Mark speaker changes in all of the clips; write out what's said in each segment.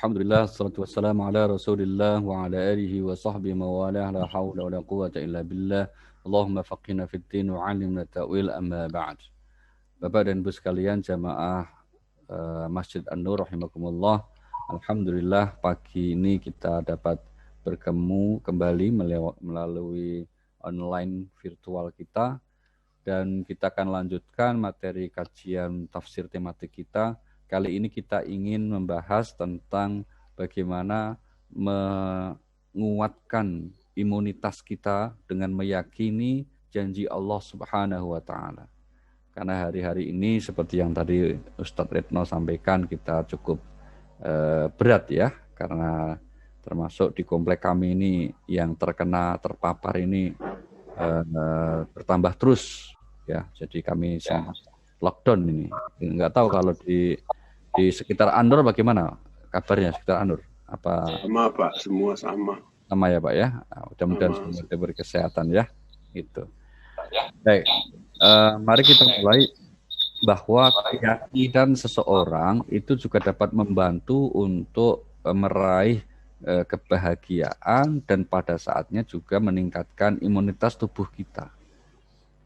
Speaker 1: Alhamdulillah, salatu wassalamu ala rasulillah wa ala alihi wa sahbihi mawalah, la hawla wa la quwata illa billah. Allahumma faqihna fid din wa alimna ta'wil amma ba'd. Bapak dan Ibu sekalian jamaah Masjid An-Nur rahimakumullah. Alhamdulillah pagi ini kita dapat bertemu kembali melalui online virtual kita, dan kita akan lanjutkan materi kajian tafsir tematik kita. Kali ini kita ingin membahas tentang bagaimana menguatkan imunitas kita dengan meyakini janji Allah Subhanahu wa Ta'ala. Karena hari-hari ini seperti yang tadi Ustadz Retno sampaikan, kita cukup berat ya, karena termasuk di komplek kami ini yang terpapar ini bertambah terus ya. Jadi kami lockdown ini. Nggak tahu kalau di sekitar Anur bagaimana kabarnya sekitar Anur? Apa
Speaker 2: sama Pak, semua sama.
Speaker 1: Sama ya Pak ya. Mudah-mudahan semua diberi kesehatan ya. Gitu. Baik. Mari kita mulai bahwa keyakinan seseorang itu juga dapat membantu untuk meraih kebahagiaan dan pada saatnya juga meningkatkan imunitas tubuh kita.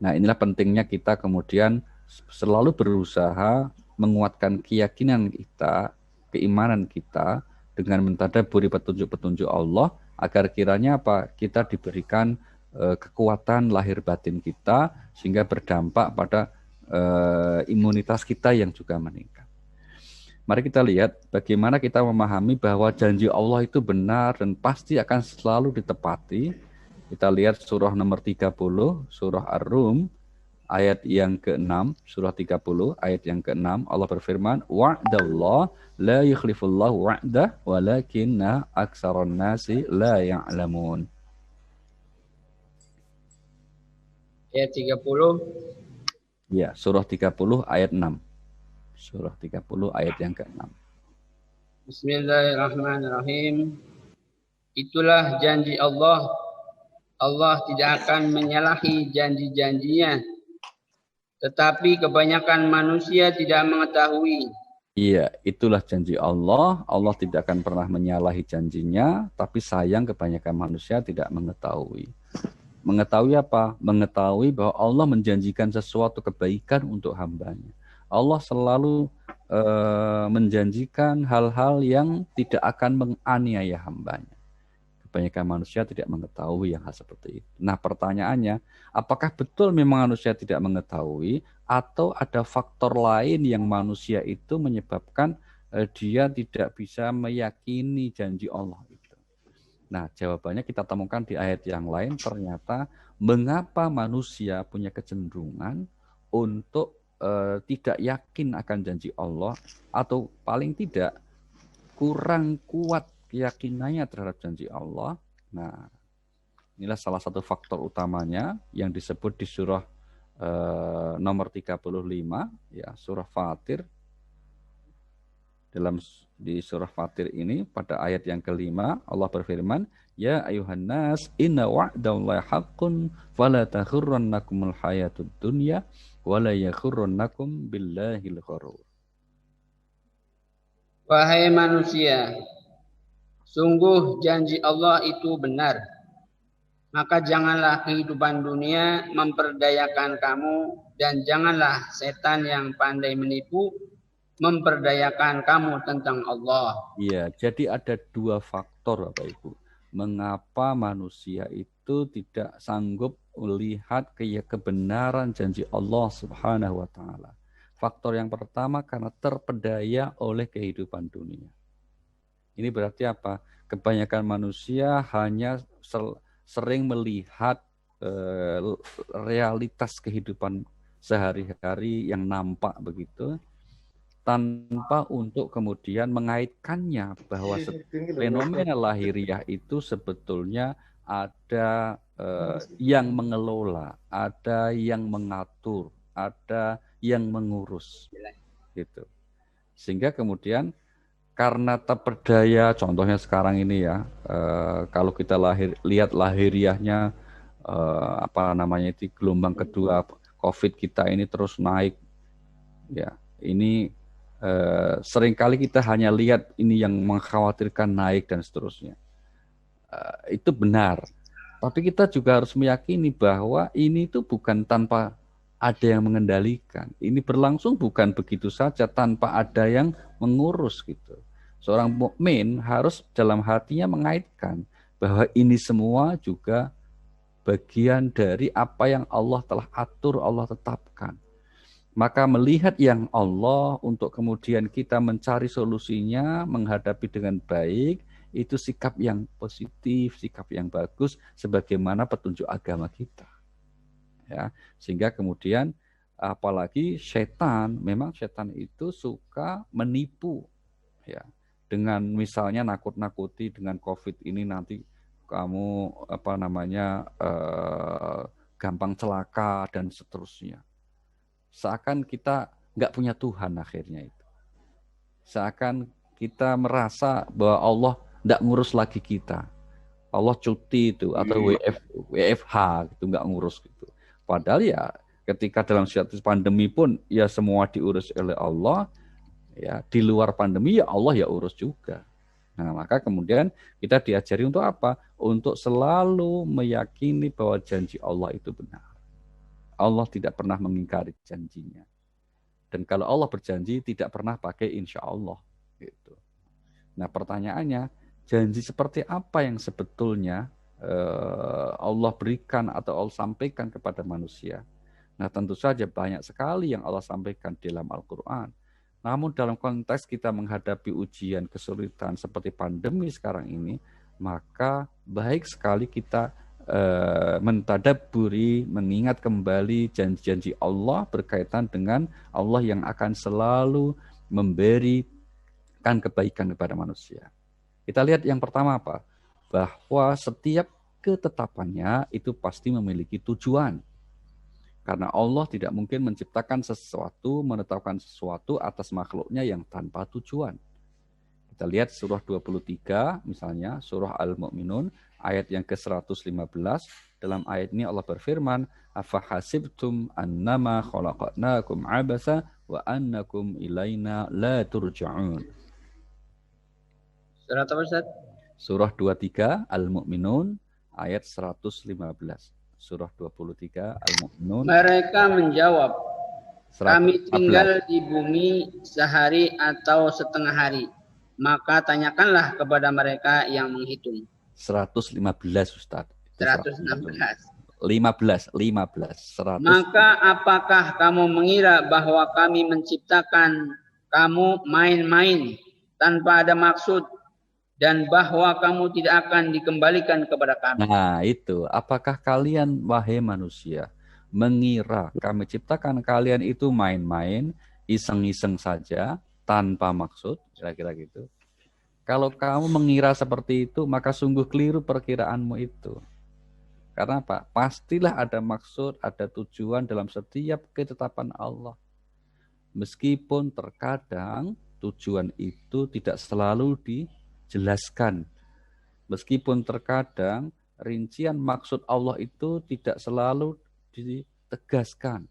Speaker 1: Nah, inilah pentingnya kita kemudian selalu berusaha menguatkan keyakinan kita, keimanan kita dengan mentadabburi petunjuk-petunjuk Allah agar kiranya apa? Kita diberikan kekuatan lahir batin kita sehingga berdampak pada imunitas kita yang juga meningkat. Mari kita lihat bagaimana kita memahami bahwa janji Allah itu benar dan pasti akan selalu ditepati. Kita lihat surah nomor 30, surah Ar-Rum, ayat yang ke-6, surah 30, ayat yang ke-6, Allah berfirman, wa'dallah la yukhlifullahu wa'dah walakinna aksaron nasi la ya'lamun.
Speaker 3: Ayat 30.
Speaker 1: Ya, surah 30 ayat 6. Surah 30 ayat yang ke-6.
Speaker 3: Bismillahirrahmanirrahim. Itulah janji Allah. Allah tidak akan menyalahi janji-janjinya. Tetapi kebanyakan manusia tidak mengetahui.
Speaker 1: Iya, itulah janji Allah. Allah tidak akan pernah menyalahi janjinya, tapi sayang kebanyakan manusia tidak mengetahui. Mengetahui apa? Mengetahui bahwa Allah menjanjikan sesuatu kebaikan untuk hambanya. Allah selalu menjanjikan hal-hal yang tidak akan menganiaya hambanya. Kebanyakan manusia tidak mengetahui yang hal seperti itu. Nah, pertanyaannya, apakah betul memang manusia tidak mengetahui atau ada faktor lain yang manusia itu menyebabkan dia tidak bisa meyakini janji Allah itu? Nah, jawabannya kita temukan di ayat yang lain. Ternyata mengapa manusia punya kecenderungan untuk tidak yakin akan janji Allah, atau paling tidak kurang kuat keyakinannya terhadap janji Allah. Nah, inilah salah satu faktor utamanya yang disebut di surah nomor 35 ya, surah Fatir. Di surah Fatir ini pada ayat yang kelima Allah berfirman, ya ayuhan nas inna wa'dallahi haqqun fala taghurrannakumul hayatud dunya wala yaghurrannakum billahil ghurur.
Speaker 3: Wahai manusia, sungguh janji Allah itu benar. Maka janganlah kehidupan dunia memperdayakan kamu, dan janganlah setan yang pandai menipu memperdayakan kamu tentang Allah.
Speaker 1: Iya, jadi ada dua faktor Bapak Ibu. Mengapa manusia itu tidak sanggup melihat kebenaran janji Allah Subhanahu wa Ta'ala. Faktor yang pertama karena terpedaya oleh kehidupan dunia. Ini berarti apa? Kebanyakan manusia hanya sering melihat realitas kehidupan sehari-hari yang nampak begitu, tanpa untuk kemudian mengaitkannya bahwa fenomena lahiriah itu sebetulnya ada yang mengelola, ada yang mengatur, ada yang mengurus, gitu. Sehingga kemudian karena terperdaya, contohnya sekarang ini ya, kalau kita lihat lahiriahnya itu gelombang kedua COVID kita ini terus naik, ya. Ini Seringkali kita hanya lihat ini yang mengkhawatirkan naik dan seterusnya. Itu benar. Tapi kita juga harus meyakini bahwa ini itu bukan tanpa ada yang mengendalikan. Ini berlangsung bukan begitu saja tanpa ada yang mengurus gitu. Seorang mukmin harus dalam hatinya mengaitkan bahwa ini semua juga bagian dari apa yang Allah telah atur, Allah tetapkan. Maka melihat yang Allah untuk kemudian kita mencari solusinya, menghadapi dengan baik, itu sikap yang positif, sikap yang bagus, sebagaimana petunjuk agama kita. Ya, sehingga kemudian apalagi memang setan itu suka menipu, ya, dengan misalnya nakut-nakuti dengan COVID ini nanti kamu gampang celaka dan seterusnya. Seakan kita nggak punya Tuhan akhirnya itu. Seakan kita merasa bahwa Allah nggak ngurus lagi kita. Allah cuti itu atau WFH gitu, nggak ngurus gitu. Padahal ya ketika dalam situasi pandemi pun ya semua diurus oleh Allah. Ya di luar pandemi ya Allah ya urus juga. Nah maka kemudian kita diajari untuk apa? Untuk selalu meyakini bahwa janji Allah itu benar. Allah tidak pernah mengingkari janjinya. Dan kalau Allah berjanji tidak pernah pakai insya Allah. Gitu. Nah pertanyaannya, janji seperti apa yang sebetulnya Allah berikan atau Allah sampaikan kepada manusia? Nah tentu saja banyak sekali yang Allah sampaikan di dalam Al-Quran. Namun dalam konteks kita menghadapi ujian kesulitan seperti pandemi sekarang ini, maka baik sekali kita mentadabburi, mengingat kembali janji-janji Allah berkaitan dengan Allah yang akan selalu memberikan kebaikan kepada manusia. Kita lihat yang pertama apa? Bahwa setiap ketetapannya itu pasti memiliki tujuan. Karena Allah tidak mungkin menciptakan sesuatu, menetapkan sesuatu atas makhluknya yang tanpa tujuan. Kita lihat surah 23 misalnya, surah Al-Mu'minun, ayat yang ke-115. Dalam ayat ini Allah berfirman, "Afahasibtum annama khalaqnakum abasa wa annakum ilaina la turja'un."
Speaker 3: Surah apa Ustaz?
Speaker 1: Surah 23 Al-Mu'minun ayat 115. Surah 23 Al-Mu'minun.
Speaker 3: Mereka menjawab,
Speaker 1: 115.
Speaker 3: kami tinggal di bumi sehari atau setengah hari. Maka tanyakanlah kepada mereka yang menghitung.
Speaker 1: 115 Ustaz.
Speaker 3: 116.
Speaker 1: 15. 100.
Speaker 3: Maka apakah kamu mengira bahwa kami menciptakan kamu main-main tanpa ada maksud dan bahwa kamu tidak akan dikembalikan kepada kami?
Speaker 1: Nah itu, apakah kalian wahai manusia mengira kami ciptakan kalian itu main-main, iseng-iseng saja, tanpa maksud, kira-kira gitu. Kalau kamu mengira seperti itu, maka sungguh keliru perkiraanmu itu. Karena apa? Pastilah ada maksud, ada tujuan dalam setiap ketetapan Allah. Meskipun terkadang tujuan itu tidak selalu dijelaskan. Meskipun terkadang rincian maksud Allah itu tidak selalu ditegaskan.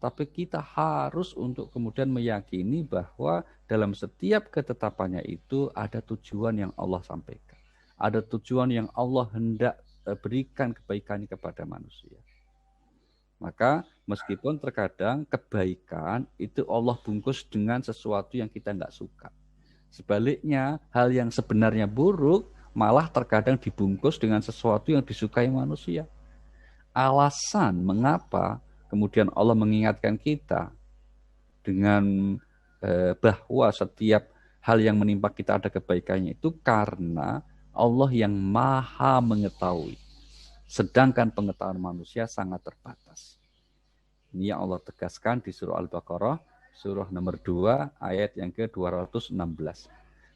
Speaker 1: Tapi kita harus untuk kemudian meyakini bahwa dalam setiap ketetapannya itu ada tujuan yang Allah sampaikan. Ada tujuan yang Allah hendak berikan kebaikannya kepada manusia. Maka meskipun terkadang kebaikan itu Allah bungkus dengan sesuatu yang kita nggak suka. Sebaliknya, hal yang sebenarnya buruk malah terkadang dibungkus dengan sesuatu yang disukai manusia. Alasan mengapa kemudian Allah mengingatkan kita dengan bahwa setiap hal yang menimpa kita ada kebaikannya itu karena Allah yang maha mengetahui. Sedangkan pengetahuan manusia sangat terbatas. Ini yang Allah tegaskan di surah Al-Baqarah, surah nomor 2 ayat yang ke-216.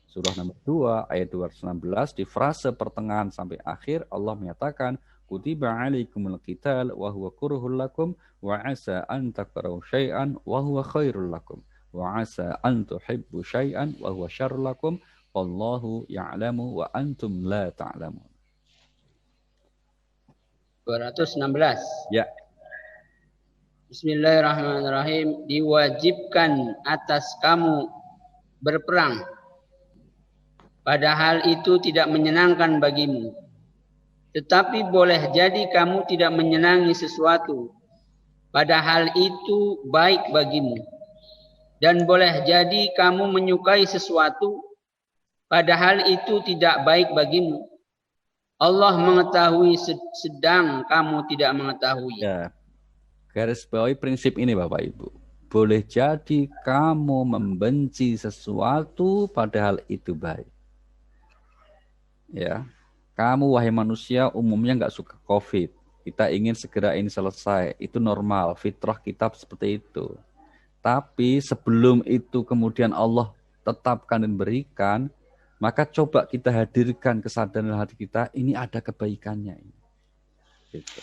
Speaker 1: Surah nomor 2 ayat 216 di frase pertengahan sampai akhir Allah menyatakan kutiba alaikumul qital wa huwa kurhul lakum wa asa an takrahu syai'an wa huwa khairul lakum wa asa an tuhibbu syai'an wa huwa syarrul lakum wallahu ya'lamu wa antum la ta'lamun.
Speaker 3: 216.
Speaker 1: Ya.
Speaker 3: Bismillahirrahmanirrahim. Diwajibkan atas kamu berperang. Padahal itu tidak menyenangkan bagimu. Tetapi boleh jadi kamu tidak menyenangi sesuatu, padahal itu baik bagimu. Dan boleh jadi kamu menyukai sesuatu, padahal itu tidak baik bagimu. Allah mengetahui sedang kamu tidak mengetahui.
Speaker 1: Ya, garis bawahi prinsip ini Bapak Ibu. Boleh jadi kamu membenci sesuatu padahal itu baik. Ya, kamu wahai manusia umumnya nggak suka COVID. Kita ingin segera ini selesai. Itu normal, fitrah kita seperti itu. Tapi sebelum itu kemudian Allah tetapkan dan berikan, maka coba kita hadirkan kesadaran hati kita, ini ada kebaikannya. Gitu.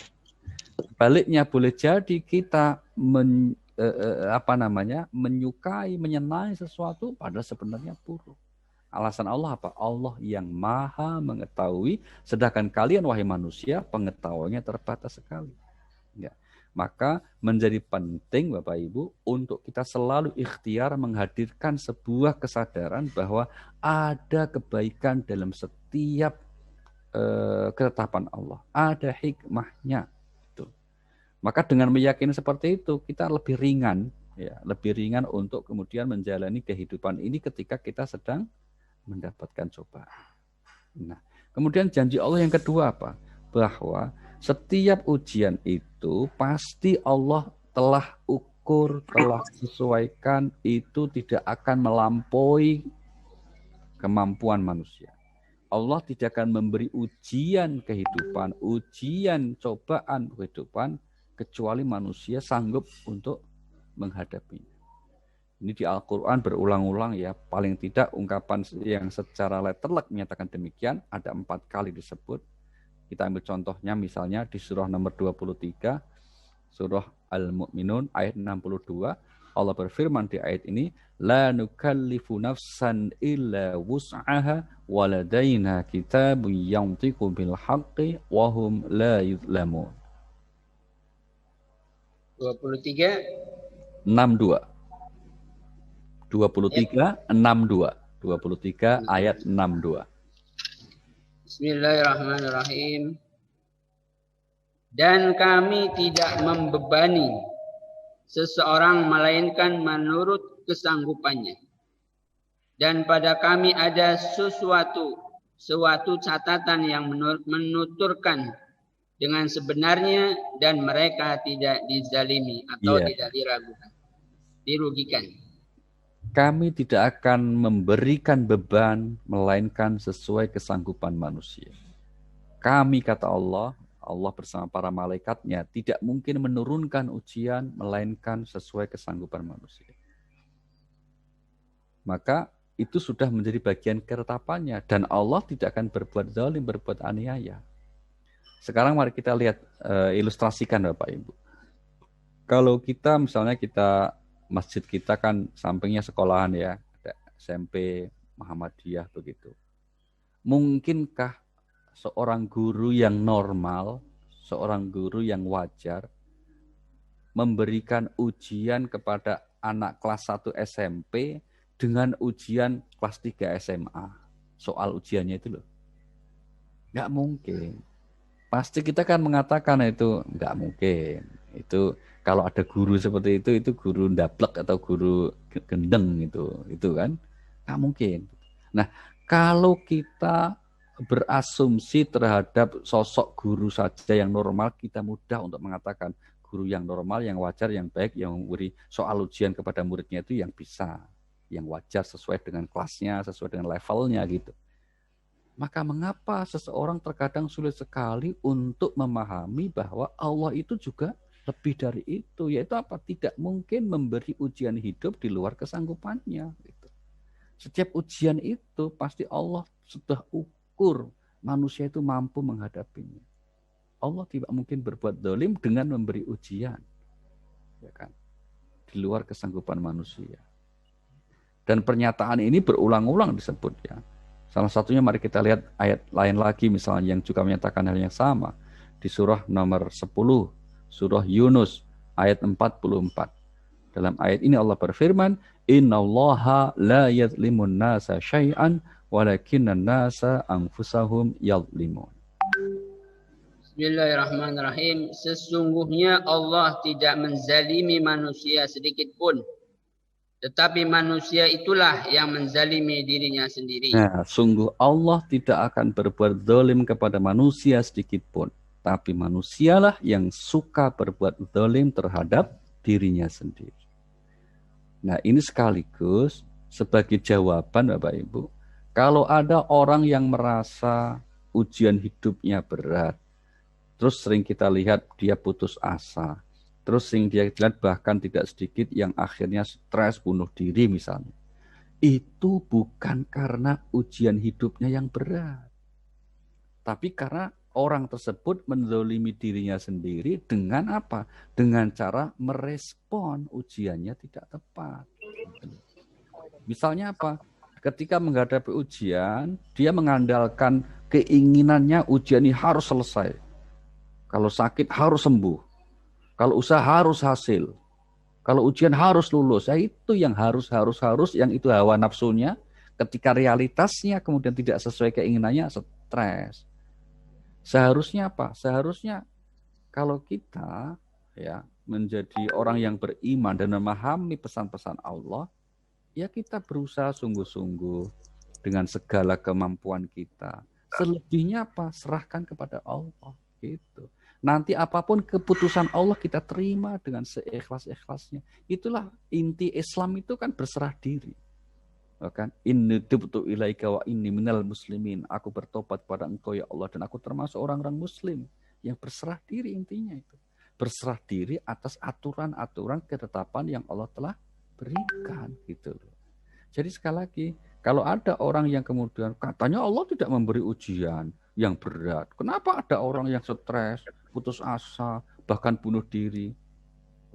Speaker 1: Baliknya boleh jadi kita menyukai, menyenangi sesuatu padahal sebenarnya buruk. Alasan Allah apa? Allah yang maha mengetahui, sedangkan kalian wahai manusia pengetahuannya terbatas sekali. Ya. Maka menjadi penting Bapak Ibu untuk kita selalu ikhtiar menghadirkan sebuah kesadaran bahwa ada kebaikan dalam setiap ketetapan Allah. Ada hikmahnya. Itu. Maka dengan meyakini seperti itu kita lebih ringan, ya, lebih ringan untuk kemudian menjalani kehidupan ini ketika kita sedang mendapatkan cobaan. Nah, kemudian janji Allah yang kedua apa? Bahwa setiap ujian itu pasti Allah telah ukur, telah sesuaikan, itu tidak akan melampaui kemampuan manusia. Allah tidak akan memberi ujian kehidupan, ujian cobaan kehidupan, kecuali manusia sanggup untuk menghadapinya. Ini di Al-Quran berulang-ulang ya, paling tidak ungkapan yang secara letterlek menyatakan demikian, ada 4 kali disebut. Kita ambil contohnya misalnya di surah nomor 23, surah Al-Mu'minun ayat 62, Allah berfirman di ayat ini, La nukallifu nafsan illa wus'aha waladaina kitabun yantiqu bil haqqi wahum la yuzlamun.
Speaker 3: 23
Speaker 1: 62 23 62 23 ayat 62.
Speaker 3: Bismillahirrahmanirrahim. Dan kami tidak membebani seseorang melainkan menurut kesanggupannya. Dan pada kami ada suatu catatan yang menuturkan dengan sebenarnya dan mereka tidak dizalimi atau tidak dirugikan.
Speaker 1: Kami tidak akan memberikan beban melainkan sesuai kesanggupan manusia. Kami, kata Allah, Allah bersama para malaikatnya tidak mungkin menurunkan ujian melainkan sesuai kesanggupan manusia. Maka itu sudah menjadi bagian ketetapannya dan Allah tidak akan berbuat zalim, berbuat aniaya. Sekarang mari kita lihat ilustrasikan Bapak Ibu. Kalau kita misalnya masjid kita kan sampingnya sekolahan ya, ada SMP, Muhammadiyah begitu. Mungkinkah seorang guru yang normal, seorang guru yang wajar memberikan ujian kepada anak kelas 1 SMP dengan ujian kelas 3 SMA? Soal ujiannya itu loh. Nggak mungkin. Pasti kita kan mengatakan itu nggak mungkin. Itu kalau ada guru seperti itu guru ndablek atau guru gendeng itu kan nggak mungkin. Nah, kalau kita berasumsi terhadap sosok guru saja yang normal, kita mudah untuk mengatakan guru yang normal, yang wajar, yang baik, yang memberi soal ujian kepada muridnya itu yang bisa, yang wajar sesuai dengan kelasnya, sesuai dengan levelnya gitu. Maka mengapa seseorang terkadang sulit sekali untuk memahami bahwa Allah itu juga lebih dari itu, yaitu apa? Tidak mungkin memberi ujian hidup di luar kesanggupannya. Gitu. Setiap ujian itu pasti Allah sudah ukur manusia itu mampu menghadapinya. Allah tidak mungkin berbuat zalim dengan memberi ujian, ya kan? Di luar kesanggupan manusia. Dan pernyataan ini berulang-ulang disebut ya. Salah satunya mari kita lihat ayat lain lagi misalnya yang juga menyatakan hal yang sama. Di surah nomor 10, surah Yunus ayat 44. Dalam ayat ini Allah berfirman, "Innallaha la yadhlimun nasa syai'an walakinnan nasa anfusahum yadhlimun."
Speaker 3: Bismillahirrahmanirrahim. Sesungguhnya Allah tidak menzalimi manusia sedikit pun, tetapi manusia itulah yang menzalimi dirinya sendiri.
Speaker 1: Nah, sungguh Allah tidak akan berbuat zalim kepada manusia sedikit pun, tapi manusialah yang suka berbuat zalim terhadap dirinya sendiri. Nah, ini sekaligus sebagai jawaban Bapak Ibu. Kalau ada orang yang merasa ujian hidupnya berat, terus sering kita lihat dia putus asa, terus sering dia lihat bahkan tidak sedikit yang akhirnya stres bunuh diri misalnya. Itu bukan karena ujian hidupnya yang berat, tapi karena orang tersebut menzalimi dirinya sendiri dengan apa? Dengan cara merespon ujiannya tidak tepat. Misalnya apa? Ketika menghadapi ujian, dia mengandalkan keinginannya ujian ini harus selesai. Kalau sakit harus sembuh. Kalau usaha harus hasil. Kalau ujian harus lulus. Ya itu yang harus, yang itu hawa nafsunya. Ketika realitasnya kemudian tidak sesuai keinginannya, stres. Seharusnya apa? Seharusnya kalau kita ya menjadi orang yang beriman dan memahami pesan-pesan Allah, ya kita berusaha sungguh-sungguh dengan segala kemampuan kita. Selebihnya apa? Serahkan kepada Allah gitu. Nanti apapun keputusan Allah kita terima dengan seikhlas-ikhlasnya. Itulah inti Islam itu kan berserah diri. Kan inni tubtu ilaika wa inni minal muslimin. Aku bertobat pada Engkau ya Allah dan aku termasuk orang-orang muslim yang berserah diri, intinya itu. Berserah diri atas aturan-aturan ketetapan yang Allah telah berikan gitu loh. Jadi sekali lagi, kalau ada orang yang kemudian katanya Allah tidak memberi ujian yang berat. Kenapa ada orang yang stres, putus asa, bahkan bunuh diri?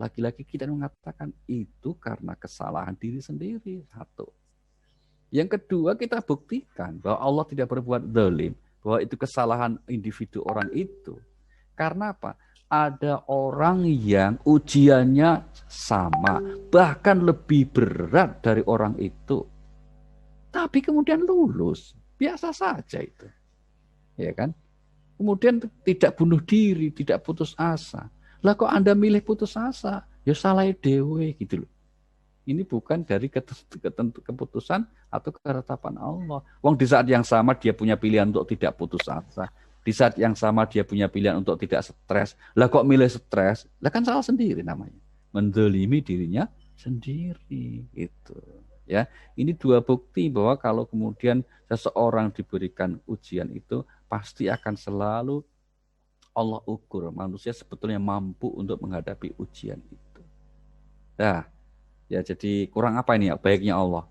Speaker 1: Lagi-lagi kita mengatakan itu karena kesalahan diri sendiri. Satu. Yang kedua, kita buktikan bahwa Allah tidak berbuat zalim, bahwa itu kesalahan individu orang itu. Karena apa? Ada orang yang ujiannya sama, bahkan lebih berat dari orang itu. Tapi kemudian lulus, biasa saja itu. Ya kan? Kemudian tidak bunuh diri, tidak putus asa. Lah kok Anda milih putus asa? Ya salah dewe gitu loh. Ini bukan dari keputusan atau ketetapan Allah. Wong di saat yang sama dia punya pilihan untuk tidak putus asa. Di saat yang sama dia punya pilihan untuk tidak stres. Lah kok milih stres? Lah kan salah sendiri namanya. Mendolimi dirinya sendiri. Itu. Ya, ini dua bukti bahwa kalau kemudian seseorang diberikan ujian itu pasti akan selalu Allah ukur manusia sebetulnya mampu untuk menghadapi ujian itu. Nah, ya jadi kurang apa ini ya baiknya Allah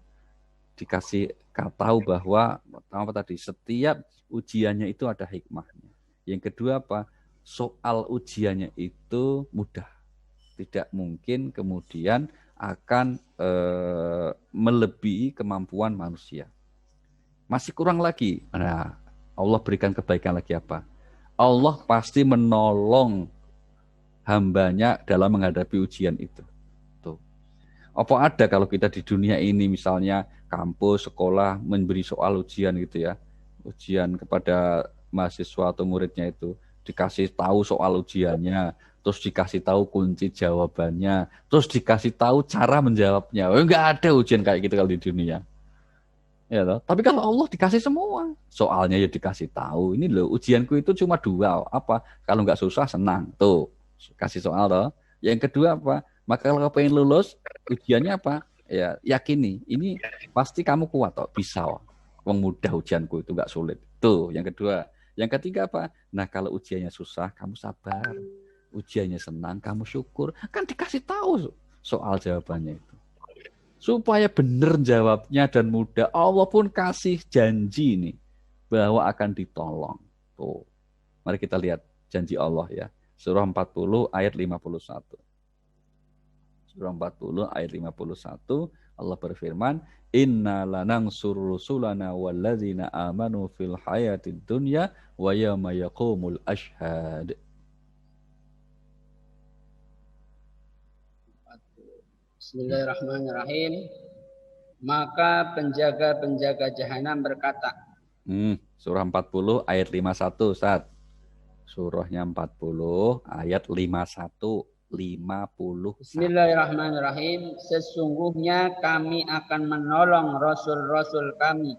Speaker 1: dikasih tahu bahwa apa tadi setiap ujiannya itu ada hikmahnya. Yang kedua apa? Soal ujiannya itu mudah. Tidak mungkin kemudian akan melebihi kemampuan manusia. Masih kurang lagi. Nah, Allah berikan kebaikan lagi apa? Allah pasti menolong hambanya dalam menghadapi ujian itu. Apa ada kalau kita di dunia ini misalnya kampus, sekolah memberi soal ujian gitu ya. Ujian kepada mahasiswa atau muridnya itu. Dikasih tahu soal ujiannya, terus dikasih tahu kunci jawabannya, terus dikasih tahu cara menjawabnya. Enggak ada ujian kayak gitu kalau di dunia. Ya toh? Tapi kalau Allah dikasih semua, soalnya ya dikasih tahu. Ini loh ujianku itu cuma dua. Apa? Kalau nggak susah senang. Tuh, kasih soal toh. Yang kedua apa? Maka kalau pengen lulus, ujiannya apa? Ya yakini, ini pasti kamu kuat toh, bisa. Wong mudah ujianku itu nggak sulit. Tuh, yang kedua. Yang ketiga apa? Nah kalau ujiannya susah, kamu sabar. Ujiannya senang, kamu syukur. Kan dikasih tahu soal jawabannya itu. Supaya benar jawabnya dan mudah, Allah pun kasih janji nih bahwa akan ditolong. Tuh. Mari kita lihat janji Allah ya. Surah 40 ayat 51. Surah 40 ayat 51 Allah berfirman, "Inna lanansur rusulana walladzina amanu fil hayatid dunya wa yauma yaqumul ashhad."
Speaker 3: Bismillahirrahmanirrahim. Maka penjaga-penjaga jahanam berkata.
Speaker 1: Surah 40 ayat 51, Ustaz. Surahnya 40 ayat 51. 50.
Speaker 3: Bismillahirrahmanirrahim. Sesungguhnya kami akan menolong rasul-rasul kami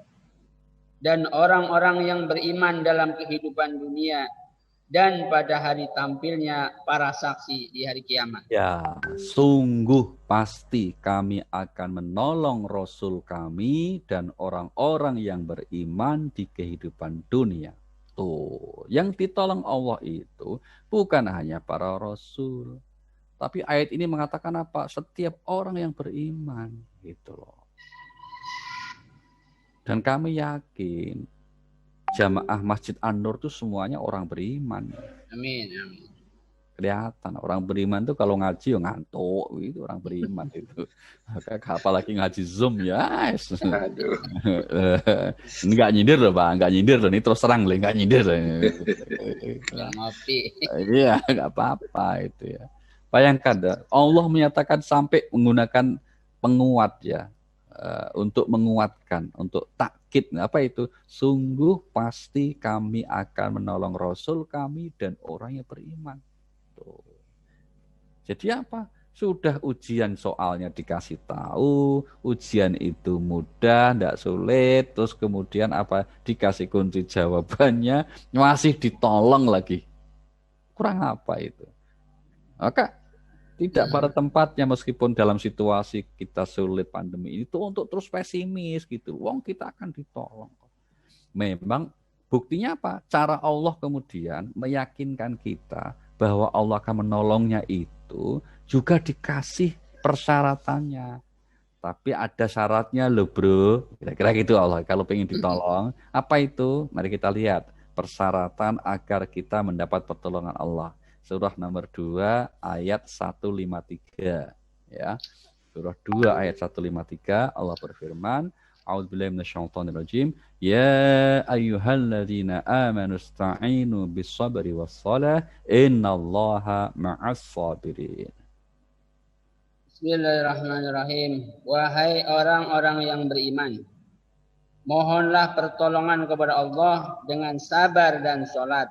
Speaker 3: dan orang-orang yang beriman dalam kehidupan dunia dan pada hari tampilnya para saksi di hari kiamat.
Speaker 1: Ya, sungguh pasti kami akan menolong Rasul kami dan orang-orang yang beriman di kehidupan dunia. Tuh, yang ditolong Allah itu bukan hanya para Rasul. Tapi ayat ini mengatakan apa? Setiap orang yang beriman, gitu loh. Dan kami yakin jamaah Masjid An-Nur itu semuanya orang beriman.
Speaker 3: Amin, amin.
Speaker 1: Kelihatan orang beriman tuh kalau ngaji ya ngantuk, itu orang beriman itu. Apalagi ngaji Zoom ya. Enggak nyindir loh, Bang, enggak nyindir loh. Ini terus terang loh, enggak nyindir.
Speaker 3: Ngopi.
Speaker 1: Iya, enggak apa-apa itu ya. Bayangkan Allah menyatakan sampai menggunakan penguat ya. Untuk menguatkan, untuk takkid, apa itu? Sungguh pasti kami akan menolong Rasul kami dan orang yang beriman. Tuh. Jadi apa? Sudah ujian soalnya dikasih tahu, ujian itu mudah, tidak sulit, terus kemudian apa? Dikasih kunci jawabannya, masih ditolong lagi. Kurang apa itu? Maka tidak pada tempatnya meskipun dalam situasi kita sulit pandemi itu untuk terus pesimis gitu. Wong kita akan ditolong. Memang buktinya apa? Cara Allah kemudian meyakinkan kita bahwa Allah akan menolongnya itu juga dikasih persyaratannya. Tapi ada syaratnya loh bro. Kira-kira gitu Allah. Kalau pengen ditolong, apa itu? Mari kita lihat. Persyaratan agar kita mendapat pertolongan Allah. Surah nomor 2 ayat 153 ya. Surah 2 ayat 153 Allah berfirman, A'udzubillahi minasyaitonirrajim, ya ayyuhalladzina amanu ista'inu bis-sabri was-shalah innallaha ma'as sabirin.
Speaker 3: Bismillahirrahmanirrahim. Wahai orang-orang yang beriman, mohonlah pertolongan kepada Allah dengan sabar dan sholat.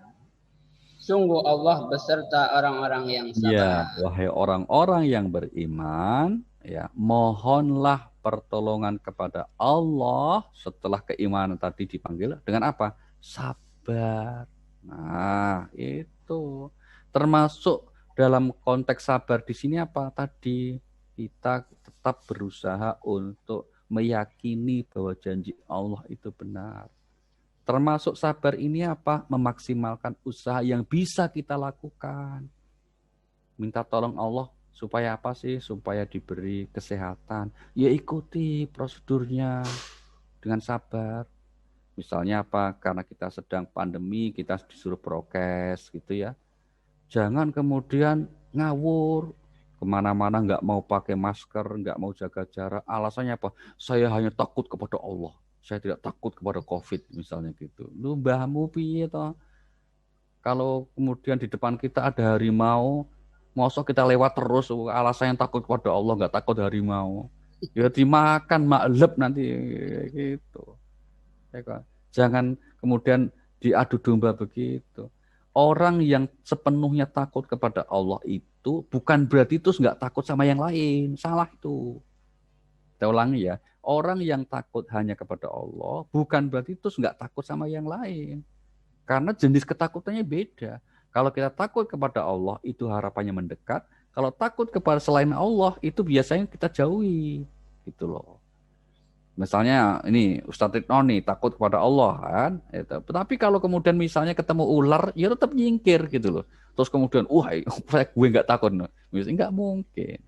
Speaker 3: Sungguh Allah beserta orang-orang yang sabar.
Speaker 1: Ya, wahai orang-orang yang beriman, ya, mohonlah pertolongan kepada Allah setelah keimanan tadi dipanggil dengan apa? Sabar. Nah, itu termasuk dalam konteks sabar di sini apa tadi? Kita tetap berusaha untuk meyakini bahwa janji Allah itu benar. Termasuk sabar ini apa? Memaksimalkan usaha yang bisa kita lakukan. Minta tolong Allah supaya apa sih? Supaya diberi kesehatan. Ya ikuti prosedurnya dengan sabar. Misalnya apa? Karena kita sedang pandemi, kita disuruh prokes gitu ya. Jangan kemudian ngawur. Kemana-mana nggak mau pakai masker, nggak mau jaga jarak. Alasannya apa? Saya hanya takut kepada Allah. Saya tidak takut kepada COVID misalnya gitu. Lu mbahmu piye toh? Kalau kemudian di depan kita ada harimau, mosok kita lewat terus alasan yang takut kepada Allah, nggak takut harimau. Ya dimakan makleb nanti gitu. Ya kan? Jangan kemudian diadu domba begitu. Orang yang sepenuhnya takut kepada Allah itu bukan berarti terus nggak takut sama yang lain. Salah itu. Kita ulangi ya. Orang yang takut hanya kepada Allah bukan berarti terus nggak takut sama yang lain. Karena jenis ketakutannya beda. Kalau kita takut kepada Allah itu harapannya mendekat. Kalau takut kepada selain Allah itu biasanya kita jauhi. Gitu loh. Misalnya ini Ustadz Ridno nih takut kepada Allah kan. Tapi kalau kemudian misalnya ketemu ular ya tetap nyingkir gitu loh. Terus kemudian gue nggak takut. Misalnya nggak mungkin.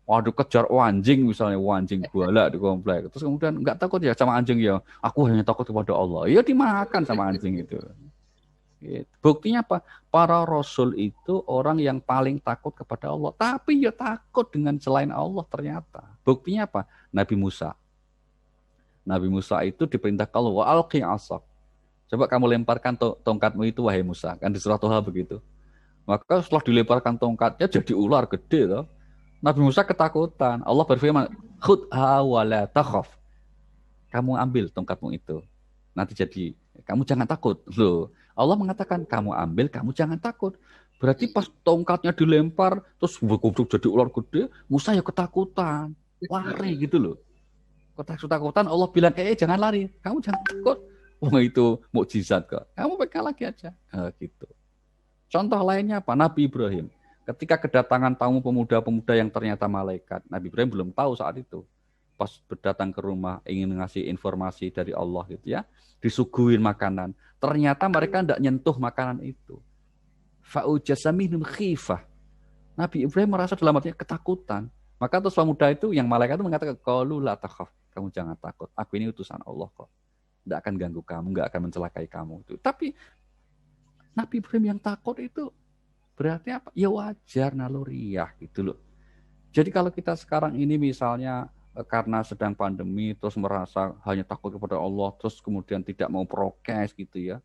Speaker 1: Waduh kejar anjing misalnya anjing buala di komplek. Terus kemudian nggak takut ya sama anjing ya. Aku hanya takut kepada Allah. Ya dimakan sama anjing itu. Gitu. Buktinya apa? Para rasul itu orang yang paling takut kepada Allah. Tapi ya takut dengan selain Allah ternyata. Buktinya apa? Nabi Musa. Nabi Musa itu diperintahkan Allah wa alqi asak. Coba kamu lemparkan tongkatmu itu wahai Musa. Kan di surah Toha begitu. Maka setelah dilemparkan tongkatnya jadi ular gede loh. Nabi Musa ketakutan. Allah berfirman, khud'a wa la takhaf. Kamu ambil tongkatmu itu. Nanti jadi, kamu jangan takut. Loh, Allah mengatakan, kamu ambil, kamu jangan takut. Berarti pas tongkatnya dilempar, terus jadi ular gede, Musa ya ketakutan. Lari gitu loh. Ketakutan, Allah bilang, jangan lari. Kamu jangan takut. Wah itu mukjizat kok. Kamu pegang lagi aja. Gitu. Contoh lainnya apa? Nabi Ibrahim. Ketika kedatangan tamu pemuda-pemuda yang ternyata malaikat, Nabi Ibrahim belum tahu saat itu. Pas berdatang ke rumah, ingin ngasih informasi dari Allah gitu ya, disuguhin makanan. Ternyata mereka tidak nyentuh makanan itu. Fa'ujasa minhum khifah. Nabi Ibrahim merasa dalam hatinya ketakutan. Maka terus pemuda itu, yang malaikat itu mengatakan, qalu la takhaf. Kamu jangan takut. Aku ini utusan Allah kok. Tidak akan ganggu kamu, nggak akan mencelakai kamu. Tapi Nabi Ibrahim yang takut itu berarti apa? Ya wajar naluriah gitu loh. Jadi kalau kita sekarang ini misalnya karena sedang pandemi terus merasa hanya takut kepada Allah terus kemudian tidak mau prokes gitu ya,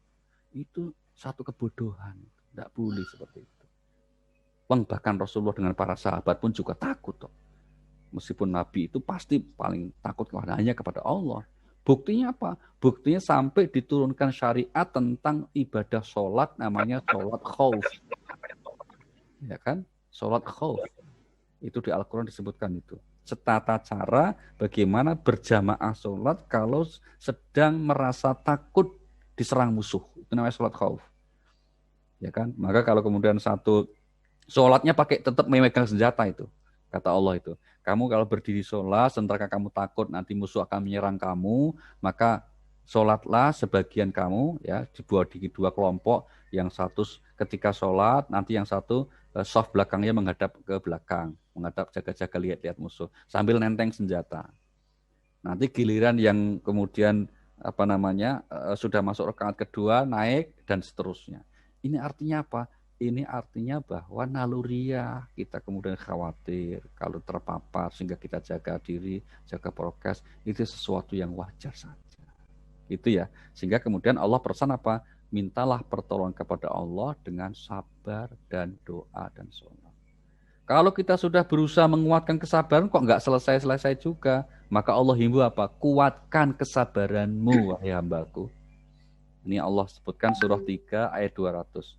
Speaker 1: itu satu kebodohan. Tidak boleh seperti itu. Bahkan Rasulullah dengan para sahabat pun juga takut toh. Meskipun Nabi itu pasti paling takut hanya kepada Allah. Buktinya apa? Buktinya sampai diturunkan syariat tentang ibadah sholat namanya sholat khauf. Ya kan? Sholat khauf. Itu di Al-Quran disebutkan itu. Setata cara bagaimana berjamaah sholat kalau sedang merasa takut diserang musuh. Itu namanya sholat khauf. Ya kan? Maka kalau kemudian satu sholatnya pakai tetap memegang senjata itu. Kata Allah itu. Kamu kalau berdiri sholat, sementara kamu takut nanti musuh akan menyerang kamu, maka sholatlah sebagian kamu, ya dibuat di dua kelompok. Yang satu ketika sholat, nanti yang satu soft belakangnya menghadap ke belakang, menghadap jaga-jaga lihat-lihat musuh, sambil nenteng senjata. Nanti giliran yang kemudian sudah masuk rakaat kedua, naik dan seterusnya. Ini artinya apa? Ini artinya bahwa naluriah kita kemudian khawatir kalau terpapar sehingga kita jaga diri, jaga prokes, itu sesuatu yang wajar saja. Itu ya. Sehingga kemudian Allah pesan apa? Mintalah pertolongan kepada Allah dengan sabar dan doa dan sholat. Kalau kita sudah berusaha menguatkan kesabaran kok nggak selesai-selesai juga, maka Allah himbau apa? Kuatkan kesabaranmu wahai hambaku. Ini Allah sebutkan surah 3 ayat 200.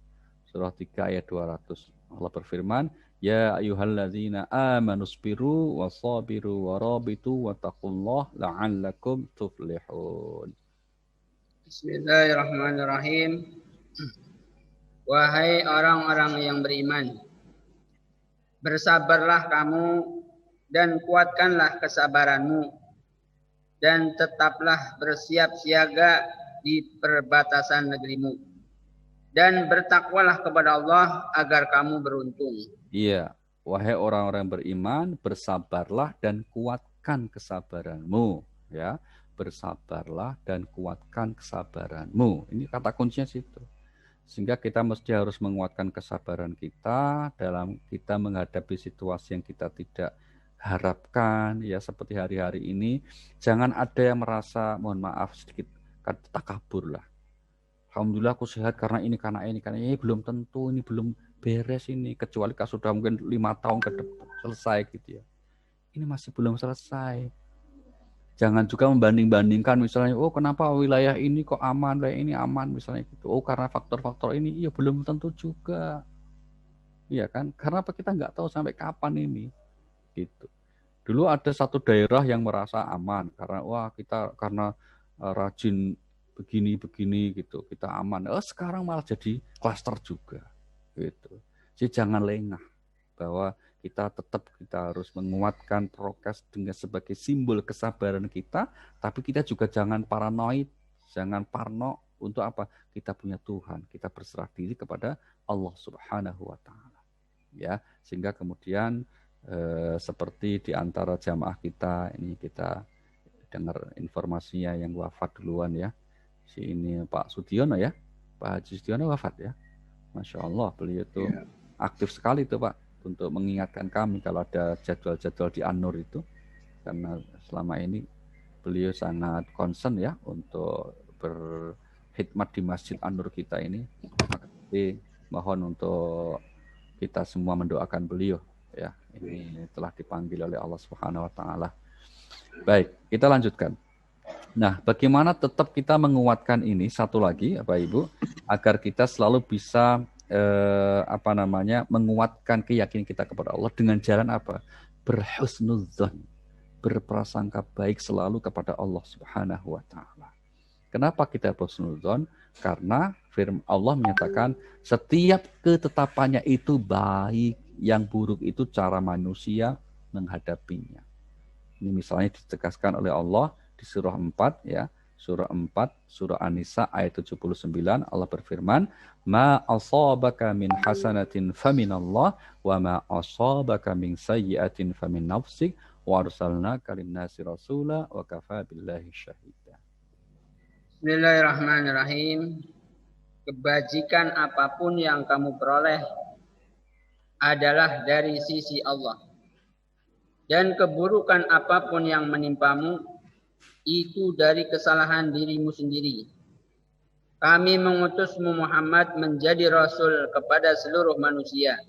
Speaker 1: Surah 3 ayat 200. Allah berfirman, ya ayyuhalladzina amanu sabiru wasabiru warabitu wattaqullah la'allakum tuflihun.
Speaker 3: Bismillahirrahmanirrahim. Wahai orang-orang yang beriman, bersabarlah kamu dan kuatkanlah kesabaranmu dan tetaplah bersiap siaga di perbatasan negerimu. Dan bertakwalah kepada Allah agar kamu beruntung.
Speaker 1: Iya, wahai orang-orang beriman, bersabarlah dan kuatkan kesabaranmu, ya. Bersabarlah dan kuatkan kesabaranmu. Ini kata kuncinya situ. Sehingga kita mesti harus menguatkan kesabaran kita dalam kita menghadapi situasi yang kita tidak harapkan, ya seperti hari-hari ini. Jangan ada yang merasa, mohon maaf sedikit, takabur lah. Alhamdulillah aku sehat karena ini belum tentu, ini belum beres ini, kecuali kalau sudah mungkin 5 tahun ke depan selesai gitu ya. Ini masih belum selesai. Jangan juga membanding-bandingkan misalnya, oh kenapa wilayah ini kok aman, wilayah ini aman misalnya gitu. Oh karena faktor-faktor ini, iya belum tentu juga. Iya kan? Karena apa kita nggak tahu sampai kapan ini. Gitu. Dulu ada satu daerah yang merasa aman karena kita karena rajin begini gitu, kita aman. Sekarang malah jadi klaster juga, gitu. Jadi jangan lengah bahwa kita harus menguatkan prokes dengan sebagai simbol kesabaran kita, tapi kita juga jangan paranoid, jangan parno untuk apa? Kita punya Tuhan, kita berserah diri kepada Allah Subhanahu wa taala. Ya, sehingga kemudian seperti di antara jamaah kita ini kita dengar informasinya yang wafat duluan ya. Si ini Pak Sudiono ya, Pak Haji Sudiono wafat ya. Masya Allah, beliau itu aktif sekali tuh Pak untuk mengingatkan kami kalau ada jadwal-jadwal di An-Nur itu, karena selama ini beliau sangat concern ya untuk berkhidmat di Masjid An-Nur kita ini. Maka mohon untuk kita semua mendoakan beliau Ya, ini telah dipanggil oleh Allah Subhanahu wa taala. Baik, kita lanjutkan. Nah, bagaimana tetap kita menguatkan ini satu lagi, Bapak Ibu, agar kita selalu bisa menguatkan keyakinan kita kepada Allah dengan jalan apa? Berhusnudzon, berprasangka baik selalu kepada Allah Subhanahu wa taala. Kenapa kita berhusnudzon? Karena firman Allah menyatakan setiap ketetapannya itu baik, yang buruk itu cara manusia menghadapinya. Ini misalnya ditegaskan oleh Allah di surah 4 ya. Surah 4, surah An-Nisa ayat 79, Allah berfirman, "Ma asabaka min hasanatin faminallah wa ma asabaka min sayyi'atin famin nafsik wa arsalnaka lin-nasi rasula wa kafa billahi syahida."
Speaker 3: Bismillahirrahmanirrahim. Kebajikan apapun yang kamu peroleh adalah dari sisi Allah. Dan keburukan apapun yang menimpamu itu dari kesalahan dirimu sendiri. Kami mengutusmu Muhammad menjadi rasul kepada seluruh manusia,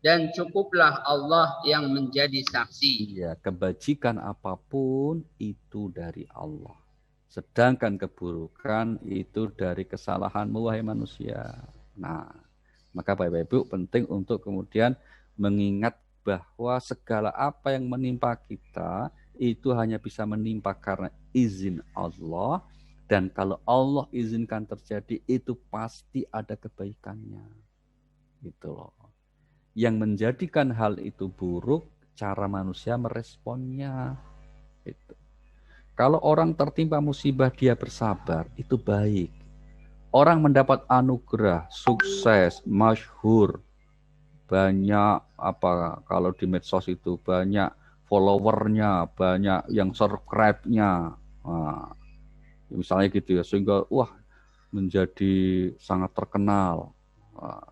Speaker 3: dan cukuplah Allah yang menjadi saksi.
Speaker 1: Ya, kebajikan apapun itu dari Allah. Sedangkan keburukan itu dari kesalahanmu wahai manusia. Nah, maka Bapak Ibu penting untuk kemudian mengingat bahwa segala apa yang menimpa kita itu hanya bisa menimpa karena izin Allah, dan kalau Allah izinkan terjadi itu pasti ada kebaikannya. Gitu loh. Yang menjadikan hal itu buruk cara manusia meresponnya. Itu. Kalau orang tertimpa musibah dia bersabar, itu baik. Orang mendapat anugerah, sukses, masyhur, banyak kalau di medsos itu banyak followernya, banyak yang subscribe-nya. Nah, misalnya gitu ya, sehingga menjadi sangat terkenal. Nah,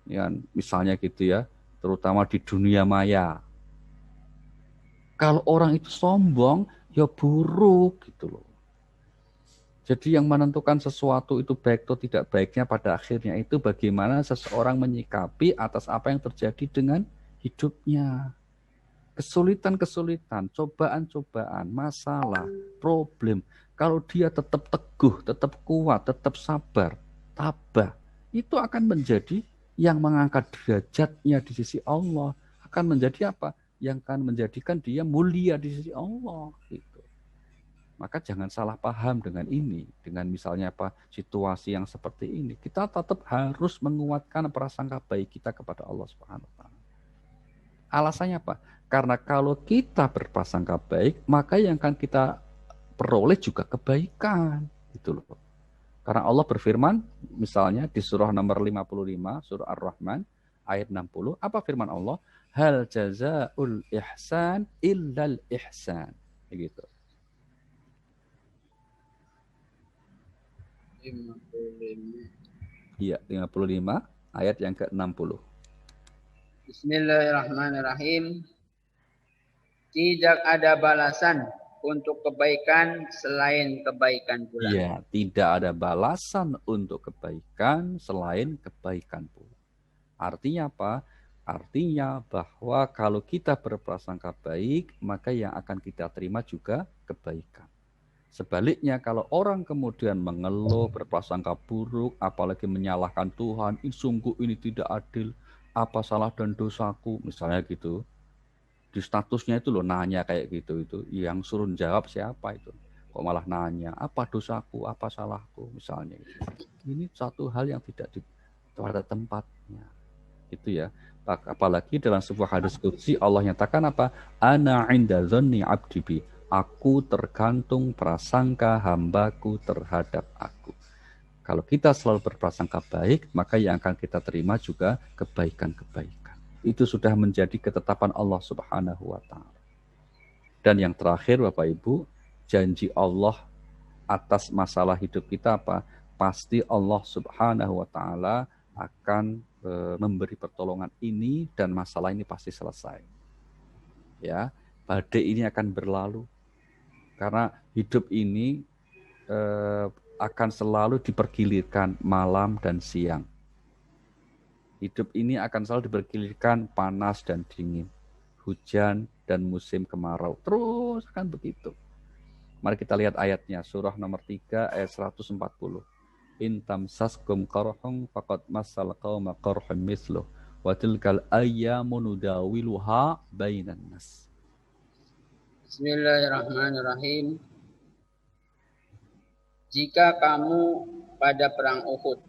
Speaker 1: ya, misalnya gitu ya, terutama di dunia maya. Kalau orang itu sombong, ya buruk gitu loh. Jadi yang menentukan sesuatu itu baik atau tidak baiknya pada akhirnya itu bagaimana seseorang menyikapi atas apa yang terjadi dengan hidupnya. Kesulitan-kesulitan, cobaan-cobaan, masalah, problem. Kalau dia tetap teguh, tetap kuat, tetap sabar, tabah, itu akan menjadi yang mengangkat derajatnya di sisi Allah. Akan menjadi apa? Yang akan menjadikan dia mulia di sisi Allah. Gitu. Maka jangan salah paham dengan ini, dengan misalnya situasi yang seperti ini. Kita tetap harus menguatkan prasangka baik kita kepada Allah Subhanahu wa taala. Alasannya apa? Karena kalau kita berprasangka baik, maka yang akan kita peroleh juga kebaikan, gitu loh. Karena Allah berfirman misalnya di surah nomor 55, surah Ar-Rahman ayat 60, apa firman Allah? Hal jazaa'ul ihsan illal ihsan. Begitu. 55. Iya, 55 ayat yang ke-60.
Speaker 3: Bismillahirrahmanirrahim. Tidak ada balasan untuk kebaikan selain kebaikan pula.
Speaker 1: Iya, tidak ada balasan untuk kebaikan selain kebaikan pula. Artinya apa? Artinya bahwa kalau kita berprasangka baik, maka yang akan kita terima juga kebaikan. Sebaliknya kalau orang kemudian mengeluh, berprasangka buruk, apalagi menyalahkan Tuhan, sungguh ini tidak adil, apa salah dan dosaku, misalnya gitu. Di statusnya itu loh nanya kayak gitu itu, yang suruh jawab siapa itu? Kok malah nanya, apa dosaku, apa salahku, misalnya gitu. Ini satu hal yang tidak pada tempatnya. Itu ya. Apalagi dalam sebuah hadis qudsi Allah nyatakan apa? Ana 'inda dzanni 'abdi bi. Aku tergantung prasangka hambaku terhadap aku. Kalau kita selalu berprasangka baik, maka yang akan kita terima juga kebaikan-kebaikan. Itu sudah menjadi ketetapan Allah Subhanahu wa taala. Dan yang terakhir Bapak Ibu, janji Allah atas masalah hidup kita apa? Pasti Allah Subhanahu wa taala akan memberi pertolongan ini dan masalah ini pasti selesai. Ya, badai ini akan berlalu. Karena hidup ini akan selalu dipergilirkan malam dan siang. Hidup ini akan selalu dibergilirkan panas dan dingin, hujan dan musim kemarau. Terus akan begitu. Mari kita lihat ayatnya, surah nomor 3 ayat 140. In tamsaskum qarhun faqad massal qauma qarhun mithluh wa tilkal ayyamu nudawiluha bainan nas.
Speaker 3: Bismillahirrahmanirrahim. Jika kamu pada perang Uhud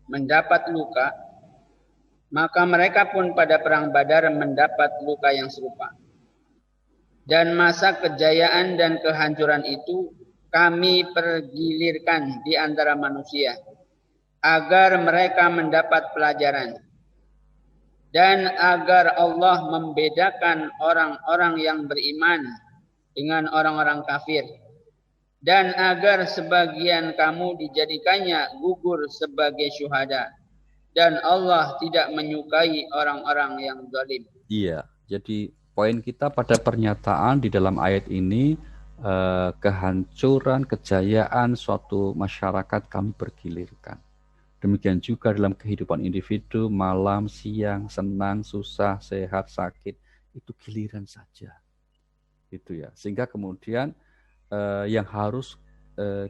Speaker 3: mendapat luka, maka mereka pun pada perang Badar mendapat luka yang serupa. Dan masa kejayaan dan kehancuran itu kami pergilirkan di antara manusia agar mereka mendapat pelajaran dan agar Allah membedakan orang-orang yang beriman dengan orang-orang kafir, dan agar sebagian kamu dijadikannya gugur sebagai syuhada, dan Allah tidak menyukai orang-orang yang zalim.
Speaker 1: Iya, jadi poin kita pada pernyataan di dalam ayat ini, kehancuran, kejayaan suatu masyarakat kami pergilirkan. Demikian juga dalam kehidupan individu, malam, siang, senang, susah, sehat, sakit, itu giliran saja. Itu ya. Sehingga kemudian yang harus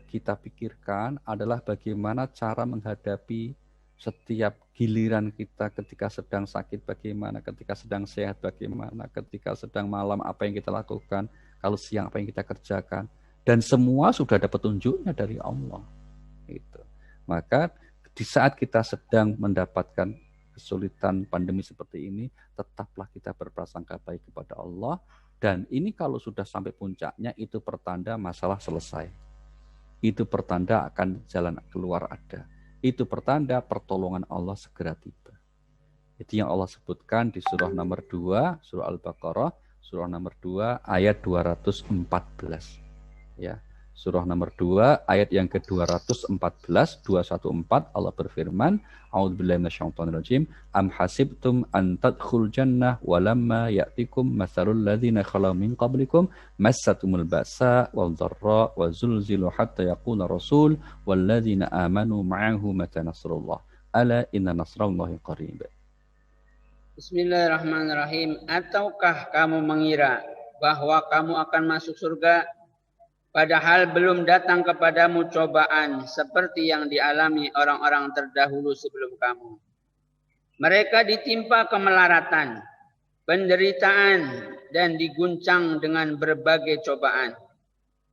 Speaker 1: kita pikirkan adalah bagaimana cara menghadapi setiap giliran kita, ketika sedang sakit bagaimana, ketika sedang sehat bagaimana, ketika sedang malam apa yang kita lakukan, kalau siang apa yang kita kerjakan, dan semua sudah ada petunjuknya dari Allah. Gitu. Maka di saat kita sedang mendapatkan kesulitan pandemi seperti ini, tetaplah kita berprasangka baik kepada Allah, dan ini kalau sudah sampai puncaknya itu pertanda masalah selesai. Itu pertanda akan jalan keluar ada. Itu pertanda pertolongan Allah segera tiba. Itu yang Allah sebutkan di surah nomor 2, surah Al-Baqarah, surah nomor 2 ayat 214. Ya. Surah nomor 2 ayat yang ke-214, 214, Allah berfirman, A'udzubillahi minasyaitonirrajim, am hasibtum an tadkhul jannah walamma ya'tikum matsalul ladzina khalau min qablikum massatumul ba'sa wal dharra wa zulzilu hatta yaqula rasul wal ladzina amanu ma'ahu mata nasrullah ala inna nasrallahi qarib.
Speaker 3: Bismillahirrahmanirrahim. Ataukah kamu mengira bahwa kamu akan masuk surga padahal belum datang kepadamu cobaan seperti yang dialami orang-orang terdahulu sebelum kamu. Mereka ditimpa kemelaratan, penderitaan, dan diguncang dengan berbagai cobaan.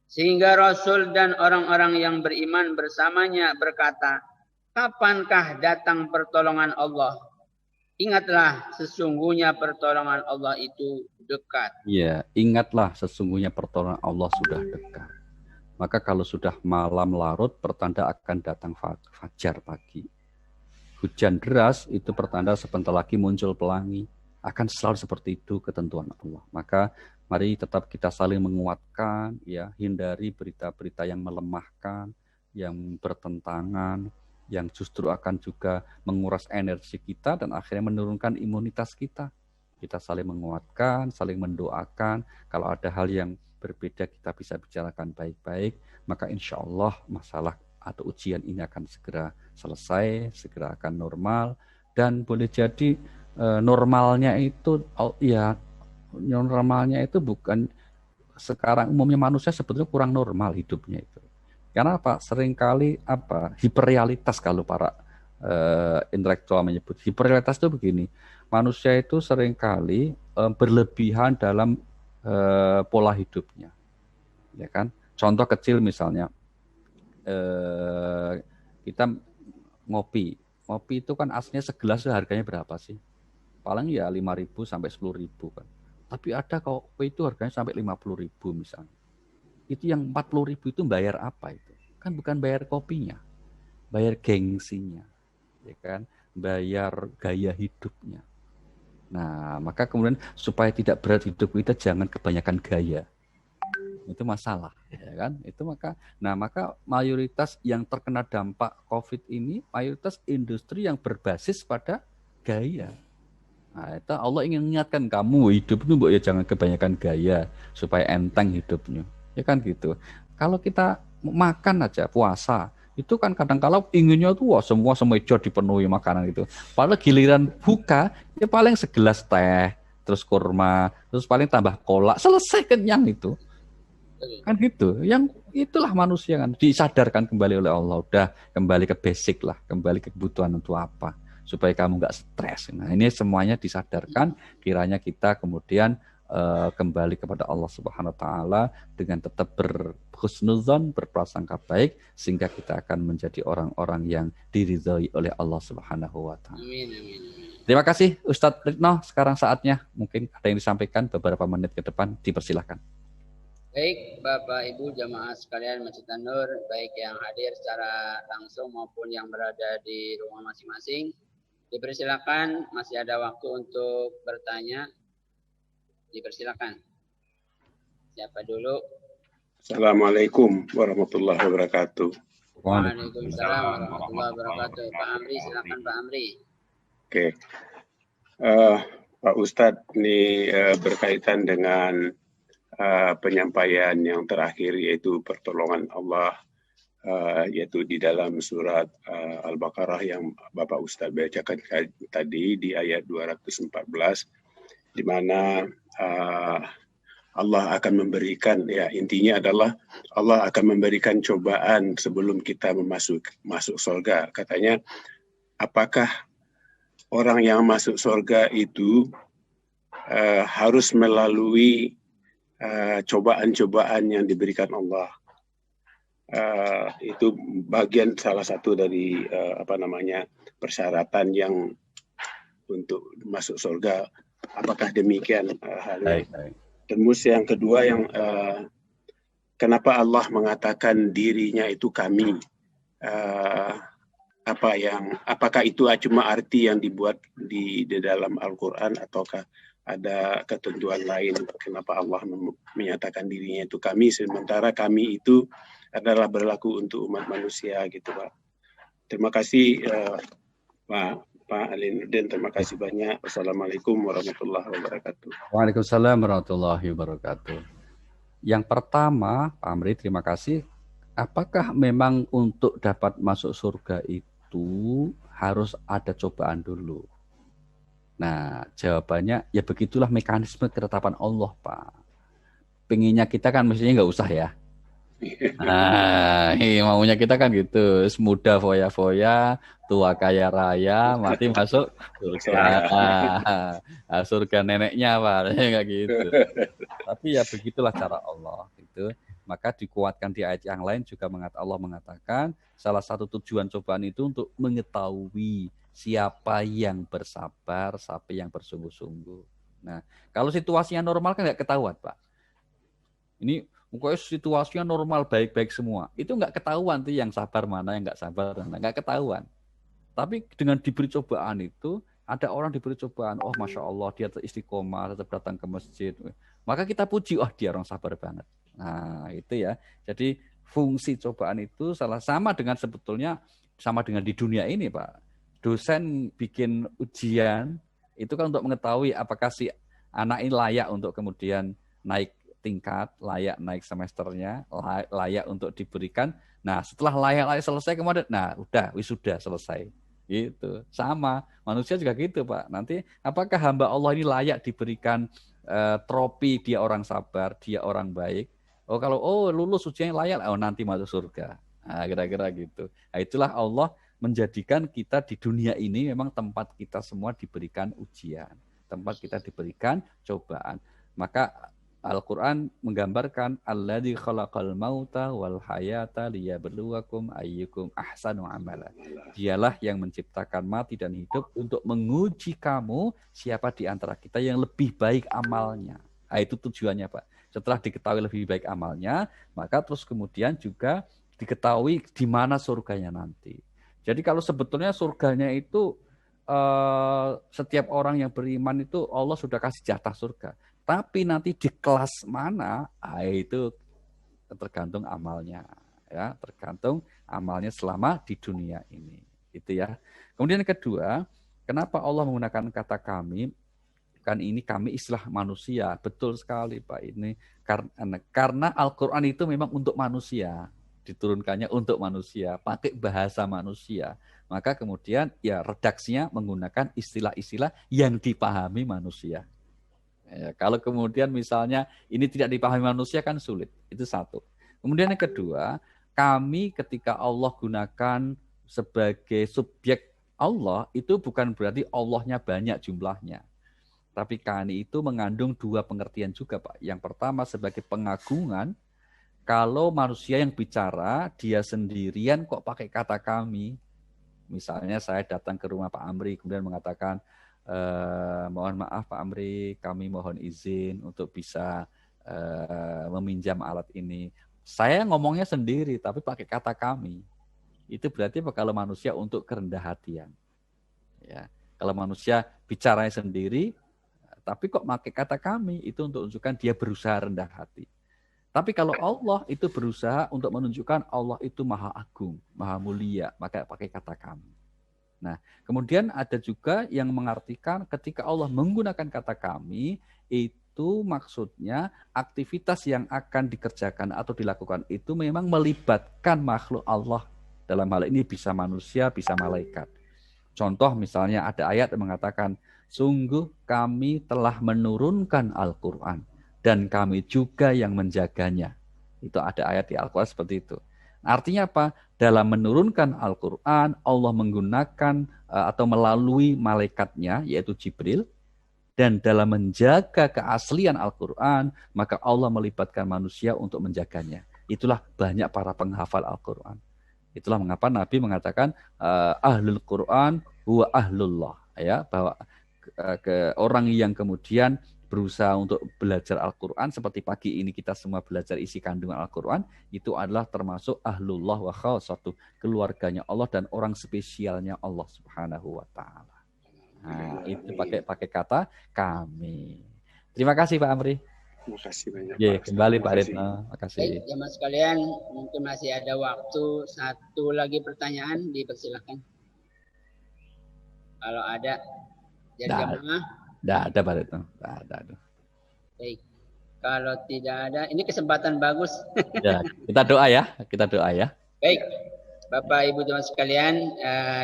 Speaker 3: Sehingga Rasul dan orang-orang yang beriman bersamanya berkata, kapankah datang pertolongan Allah? Ingatlah sesungguhnya pertolongan Allah itu dekat.
Speaker 1: Ya, ingatlah sesungguhnya pertolongan Allah sudah dekat. Maka kalau sudah malam larut, pertanda akan datang fajar pagi. Hujan deras itu pertanda sebentar lagi muncul pelangi. Akan selalu seperti itu ketentuan Allah. Maka mari tetap kita saling menguatkan, ya, hindari berita-berita yang melemahkan, yang bertentangan, yang justru akan juga menguras energi kita dan akhirnya menurunkan imunitas kita. Kita saling menguatkan, saling mendoakan. Kalau ada hal yang berbeda kita bisa bicarakan baik-baik, maka insya Allah masalah atau ujian ini akan segera selesai, segera akan normal, dan boleh jadi normalnya itu bukan sekarang umumnya manusia sebetulnya kurang normal hidupnya itu. Karena apa? Seringkali hiperrealitas kalau para intelektual menyebut. Hiperrealitas itu begini, manusia itu seringkali berlebihan dalam pola hidupnya, ya kan? Contoh kecil misalnya, kita ngopi itu kan aslinya segelas harganya berapa sih? Paling ya 5.000 sampai 10.000 kan. Tapi ada kopi itu harganya sampai 50.000 misalnya. Itu yang 40.000 itu bayar apa itu? Kan bukan bayar kopinya, bayar gengsinya, ya kan? Bayar gaya hidupnya. Nah, maka kemudian supaya tidak berat hidup kita jangan kebanyakan gaya. Itu masalah, ya kan? Itu maka mayoritas yang terkena dampak Covid ini mayoritas industri yang berbasis pada gaya. Nah, itu Allah ingin mengingatkan kamu hidup itu ya jangan kebanyakan gaya supaya enteng hidupnya. Ya kan gitu. Kalau kita makan aja puasa Itu kan kadang-kala inginnya tuh wah, semua semeja dipenuhi makanan itu. Padahal giliran buka ya paling segelas teh, terus kurma, terus paling tambah kolak, selesai kenyang itu. Kan gitu. Yang itulah manusia kan disadarkan kembali oleh Allah. Udah kembali ke basic lah, kembali ke kebutuhan itu apa supaya kamu nggak stres. Nah, ini semuanya disadarkan kiranya kita kemudian kembali kepada Allah Subhanahu wa taala dengan tetap berhusnuzon, berprasangka baik sehingga kita akan menjadi orang-orang yang diridhoi oleh Allah Subhanahu wa taala.
Speaker 3: Amin, amin, amin.
Speaker 1: Terima kasih Ustadz Ridno. Sekarang saatnya mungkin ada yang disampaikan beberapa menit ke depan, dipersilahkan.
Speaker 3: Baik, Bapak Ibu jamaah sekalian Masjid An-Nur, baik yang hadir secara langsung maupun yang berada di rumah masing-masing, dipersilakan, masih ada waktu untuk bertanya. Dipersilakan. Siapa dulu?
Speaker 2: Assalamualaikum warahmatullahi wabarakatuh.
Speaker 3: Waalaikumsalam warahmatullahi wabarakatuh. Pak Amri, silakan Pak Amri.
Speaker 2: Oke, Pak Ustadz, ini berkaitan dengan penyampaian yang terakhir yaitu pertolongan Allah, yaitu di dalam surat Al-Baqarah yang Bapak Ustadz bacakan tadi di ayat 214, di mana Allah akan memberikan, ya intinya adalah Allah akan memberikan cobaan sebelum kita masuk surga. Katanya, apakah orang yang masuk surga itu harus melalui cobaan-cobaan yang diberikan Allah? Itu bagian salah satu dari persyaratan yang untuk masuk surga. Apakah demikian halnya? Terus yang kedua yang kenapa Allah mengatakan dirinya itu kami? Apakah itu cuma arti yang dibuat di dalam Al-Quran ataukah ada ketentuan lain kenapa Allah menyatakan dirinya itu kami sementara kami itu adalah berlaku untuk umat manusia gitu Pak. Terima kasih Pak Alinuddin, terima kasih banyak. Wassalamualaikum warahmatullahi wabarakatuh.
Speaker 1: Waalaikumsalam warahmatullahi wabarakatuh. Yang pertama, Pak Amri, terima kasih. Apakah memang untuk dapat masuk surga itu harus ada cobaan dulu? Nah, jawabannya ya begitulah mekanisme ketetapan Allah, Pak. Pengennya kita kan mestinya nggak usah ya. Nah, maunya kita kan gitu, muda foya-foya, tua kaya raya, mati masuk surga. Nah, surga neneknya Pak, nggak gitu. Tapi ya begitulah cara Allah gitu. Maka dikuatkan di ayat yang lain juga Allah mengatakan salah satu tujuan cobaan itu untuk mengetahui siapa yang bersabar, siapa yang bersungguh-sungguh. Nah, kalau situasinya normal kan nggak ketahuan Pak. Ini pokoknya situasinya normal, baik-baik semua. Itu nggak ketahuan tuh yang sabar mana, yang nggak sabar mana, nggak ketahuan. Tapi dengan diberi cobaan itu, ada orang diberi cobaan, oh Masya Allah, dia istiqomah, tetap datang ke masjid. Maka kita puji, oh dia orang sabar banget. Nah itu ya, jadi fungsi cobaan itu sama dengan sebetulnya, sama dengan di dunia ini Pak. Dosen bikin ujian, itu kan untuk mengetahui apakah si anak ini layak untuk kemudian naik tingkat, layak naik semesternya, layak untuk diberikan. Nah, setelah layak selesai kemudian, nah udah wisuda selesai. Gitu. Sama, manusia juga gitu, Pak. Nanti apakah hamba Allah ini layak diberikan trofi dia orang sabar, dia orang baik? Oh, kalau lulus ujiannya layak, nanti masuk surga. Nah, kira-kira gitu. Nah, itulah Allah menjadikan kita di dunia ini memang tempat kita semua diberikan ujian, tempat kita diberikan cobaan. Maka Al-Quran menggambarkan alladzi khalaqal mauta wal hayata liyabluwakum ayyukum ahsanu amala. Dialah yang menciptakan mati dan hidup untuk menguji kamu siapa di antara kita yang lebih baik amalnya. Nah, itu tujuannya Pak. Setelah diketahui lebih baik amalnya, maka terus kemudian juga diketahui di mana surganya nanti. Jadi kalau sebetulnya surganya itu setiap orang yang beriman itu Allah sudah kasih jatah surga. Tapi nanti di kelas mana, itu tergantung amalnya, ya, tergantung amalnya selama di dunia ini, itu ya. Kemudian yang kedua, kenapa Allah menggunakan kata kami? Kan ini kami istilah manusia, betul sekali Pak ini karena Al-Quran itu memang untuk manusia, diturunkannya untuk manusia, pakai bahasa manusia, maka kemudian ya redaksinya menggunakan istilah-istilah yang dipahami manusia. Ya, kalau kemudian misalnya ini tidak dipahami manusia kan sulit. Itu satu. Kemudian yang kedua, kami ketika Allah gunakan sebagai subjek Allah, itu bukan berarti Allahnya banyak jumlahnya. Tapi kami itu mengandung dua pengertian juga, Pak. Yang pertama sebagai pengagungan, kalau manusia yang bicara, dia sendirian kok pakai kata kami. Misalnya saya datang ke rumah Pak Amri, kemudian mengatakan, mohon maaf Pak Amri, kami mohon izin untuk bisa meminjam alat ini. Saya ngomongnya sendiri, tapi pakai kata kami. Itu berarti kalau manusia untuk kerendah hatian. Ya. Kalau manusia bicaranya sendiri, tapi kok pakai kata kami, itu untuk menunjukkan dia berusaha rendah hati. Tapi kalau Allah itu berusaha untuk menunjukkan Allah itu maha agung, maha mulia, maka pakai kata kami. Nah, kemudian ada juga yang mengartikan ketika Allah menggunakan kata kami, itu maksudnya aktivitas yang akan dikerjakan atau dilakukan itu memang melibatkan makhluk Allah. Dalam hal ini bisa manusia, bisa malaikat. Contoh misalnya ada ayat yang mengatakan, sungguh kami telah menurunkan Al-Quran dan kami juga yang menjaganya. Itu ada ayat di Al-Quran seperti itu. Artinya apa? Dalam menurunkan Al-Quran, Allah menggunakan atau melalui malaikatnya, yaitu Jibril. Dan dalam menjaga keaslian Al-Quran, maka Allah melibatkan manusia untuk menjaganya. Itulah banyak para penghafal Al-Quran. Itulah mengapa Nabi mengatakan, ahlul Quran huwa ahlullah. Ya, bahwa ke orang yang kemudian berusaha untuk belajar Al-Quran, seperti pagi ini kita semua belajar isi kandungan Al-Quran, itu adalah termasuk ahlullah wa khassatuh, keluarganya Allah dan orang spesialnya Allah Subhanahu wa Ta'ala. Nah, itu pakai kata kami. Terima kasih Pak Amri.
Speaker 2: Terima kasih banyak.
Speaker 1: Ya, kembali Pak Retno. Terima kasih.
Speaker 3: Baik, jemaah sekalian, mungkin masih ada waktu satu lagi pertanyaan, dipersilakan. Kalau ada, jadi jemaah.
Speaker 1: Tidak ada Pak Retno. Tidak ada.
Speaker 3: Baik. Kalau tidak ada, ini kesempatan bagus.
Speaker 1: Ya, kita doa ya.
Speaker 3: Baik. Bapak Ibu teman sekalian,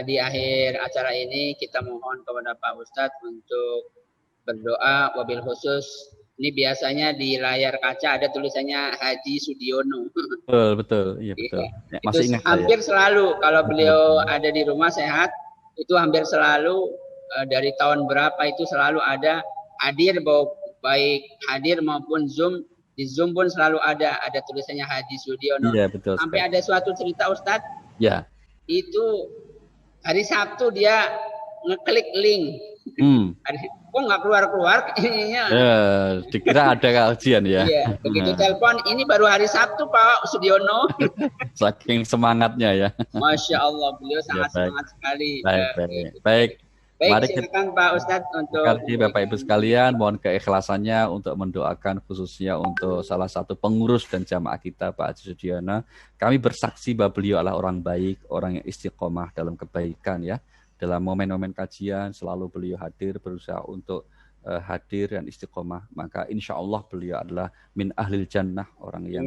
Speaker 3: di akhir acara ini kita mohon kepada Pak Ustadz untuk berdoa, wabil khusus. Ini biasanya di layar kaca ada tulisannya Haji Sudiono.
Speaker 1: Betul. Iya betul. Ya, masih
Speaker 3: itu
Speaker 1: ingat
Speaker 3: hampir
Speaker 1: saya.
Speaker 3: Selalu kalau beliau ada di rumah sehat, itu hampir selalu dari tahun berapa itu selalu ada hadir, baik hadir maupun Zoom. Di Zoom pun selalu ada tulisannya Haji Sudiono.
Speaker 1: Iya betul.
Speaker 3: Sampai ada suatu cerita Ustadz.
Speaker 1: Ya.
Speaker 3: Itu hari Sabtu dia ngeklik link. Kok nggak keluar ininya?
Speaker 1: Dikira ada kajian ya.
Speaker 3: Iya, begitu telepon, ini baru hari Sabtu Pak Sudiono.
Speaker 1: Saking semangatnya ya.
Speaker 3: Masya Allah, beliau sangat semangat sekali.
Speaker 1: Baik.
Speaker 3: Mari silakan Pak Ustadz untuk.
Speaker 1: Terima kasih Bapak Ibu sekalian, mohon keikhlasannya untuk mendoakan khususnya untuk salah satu pengurus dan jamaah kita Pak Haji Sudiono. Kami bersaksi bahwa beliau adalah orang baik, orang yang istiqomah dalam kebaikan ya. Dalam momen-momen kajian selalu beliau hadir, berusaha untuk hadir dan istiqomah. Maka insya Allah beliau adalah min ahlil jannah, orang yang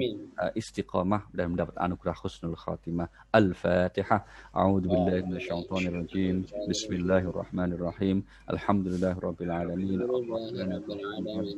Speaker 1: istiqomah dan mendapat anugerah husnul khatimah. Al-Fatihah. A'udzubillahi minasyaitonir rajim. Bismillahirrahmanirrahim. Alhamdulillahirabbil alamin.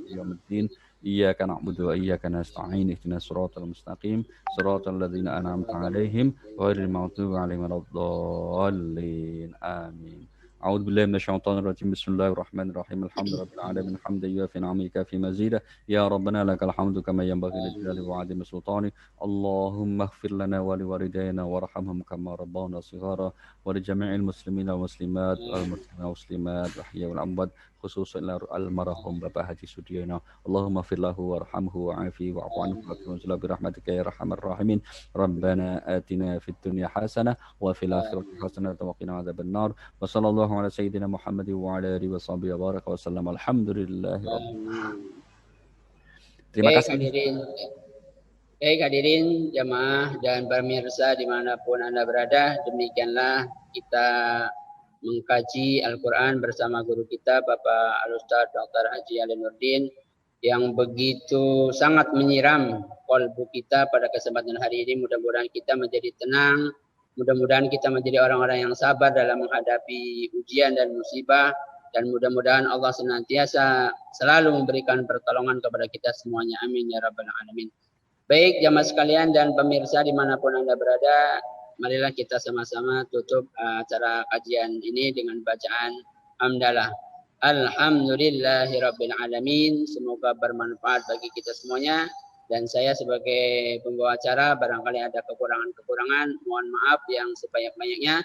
Speaker 1: Yaumiddin. Iyyaka na'budu wa iyyaka nasta'in. Ihdinas siratal mustaqim. Siratal ladzina an'amta 'alaihim ghairil maghdubi 'alaihim waladdallin. Amin. أعوذ بالله من الشيطان الرجيم بسم الله الرحمن الرحيم الحمد لله رب العالمين حمدا يوافي نعمه كافي مزيدا يا ربنا لك الحمد كما ينبغي لجلال وعظيم سلطانك اللهم اغفر لنا ولوالدينا وارحمهم كما ربونا صغارا ولجميع المسلمين والمسلمات والمسلمين والمسلمات الأحياء والأموات خصوصا المرحوم Bapak Haji Sudiono Allahumma firlahu warhamhu wa'afihi wa'fu anhu wa birahmatika ya arhamar rahimin Rabbana atina fid dunya hasanah wa fil akhirati hasanah wa qina adzabannar wa sallallahu ala sayyidina Muhammad wa ala alihi wa sahbihi wa baraka wa sallam alhamdulillahi rabbil alamin. Terima kasih
Speaker 3: hadirin jamaah dan pemirsa dimanapun Anda berada, demikianlah kita mengkaji Al-Quran bersama guru kita Bapak Al-Ustadz Dr. Haji Ali Nurdin. yang begitu sangat menyiram kalbu kita pada kesempatan hari ini. Mudah-mudahan kita menjadi tenang, mudah-mudahan kita menjadi orang-orang yang sabar dalam menghadapi ujian dan musibah, dan mudah-mudahan Allah senantiasa selalu memberikan pertolongan kepada kita semuanya. Amin ya rabbal alamin. Baik jamaah sekalian dan pemirsa dimanapun Anda berada, marilah kita sama-sama tutup acara kajian ini dengan bacaan hamdalah. Alhamdulillahirabbil alamin. Semoga bermanfaat bagi kita semuanya, dan saya sebagai pembawa acara barangkali ada kekurangan-kekurangan, mohon maaf yang sebanyak-banyaknya.